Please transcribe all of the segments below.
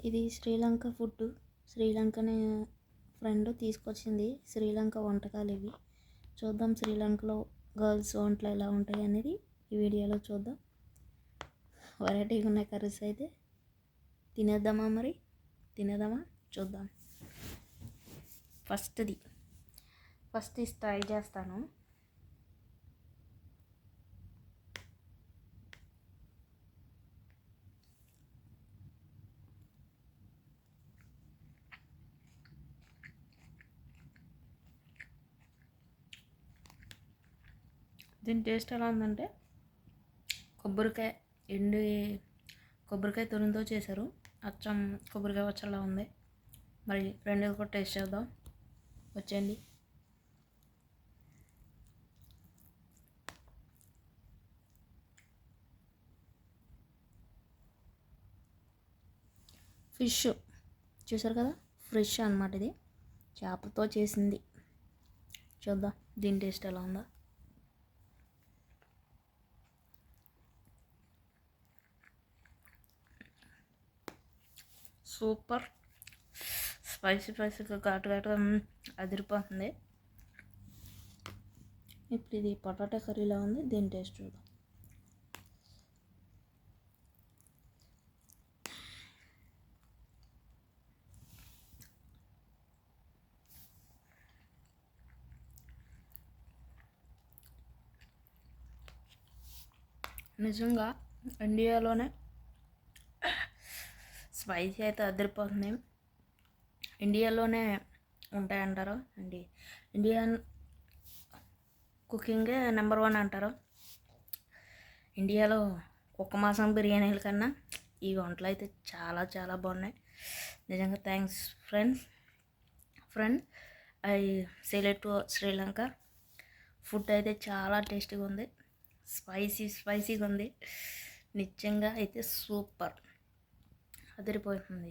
ఇది Sri Lanka food. శ్రీలంకనే friend తీసుకొచ్చింది. శ్రీలంక వంటకాలు ఇవి. చూద్దాం శ్రీలంకలో గర్ల్స్ వంటలు ఎలా ఉంటాయి అనేది ఈ వీడియోలో చూద్దాం. వెరైటీగా ఉన్నాయి కర్రీస్ అయితే. తినేద్దామా మరి? తినేద్దామా? చూద్దాం. ఫస్ట్ ఇది ట్రై చేస్తాను. దీని టేస్ట్ ఎలా ఉందంటే కొబ్బరికాయ తురుముతో చేశారు. అచ్చం కొబ్బరికాయ పచ్చడిలా ఉంది. మరి రెండోది కూడా టేస్ట్ చేద్దాం. వచ్చేయండి. ఫిష్ చూసారు కదా, ఫ్రెష్ అన్నమాట. ఇది చేపతో చేసింది. చూద్దాం దీని టేస్ట్ ఎలా ఉందో. సూపర్ స్పైసీగా ఘాటుగా అదిరిపోతుంది. ఇప్పుడు ఇది పొటాటో కర్రీలా ఉంది. దీని టేస్ట్ చూద్దాం. నిజంగా ఇండియాలోనే స్పైసీ అయితే అదిరిపోతుంది. ఇండియాలోనే ఉంటాయంటారు. ఇండియన్ కుకింగే నెంబర్ 1 అంటారు. ఇండియాలో కుక్క మాసం బిర్యానీల కన్నా ఈ వంటలు అయితే చాలా చాలా బాగున్నాయి. నిజంగా thanks friend. I select to Sri Lanka. Food అయితే చాలా టేస్టీగా ఉంది. స్పైసీగా ఉంది. నిజంగా అయితే సూపర్ అదిరిపోతుంది.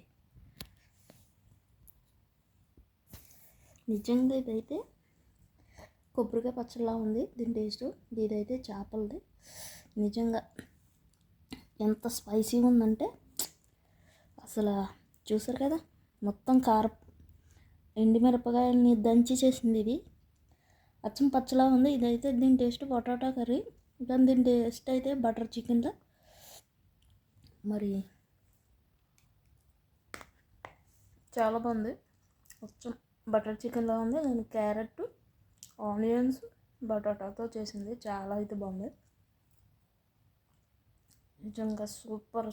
నిజంగా ఇదైతే కొబ్బరికాయ పచ్చడిలా ఉంది. దీని టేస్ట్. ఇదైతే చేపలది. నిజంగా ఎంత స్పైసీగా ఉందంటే అసలు చూసారు కదా, మొత్తం కారం ఎండుమిరపకాయలని దంచి చేసింది. ఇది అచ్చం పచ్చలా ఉంది. ఇదైతే దీని టేస్ట్ పొటాటో కర్రీ. కానీ దీని టేస్ట్ అయితే బటర్ చికెన్లో. మరి చాలా బాగుంది. కొంచెం బటర్ చికెన్లో ఉంది. నేను క్యారెట్, ఆనియన్స్, బటాటాతో చేసింది. చాలా అయితే బాగుంది. నిజంగా సూపర్.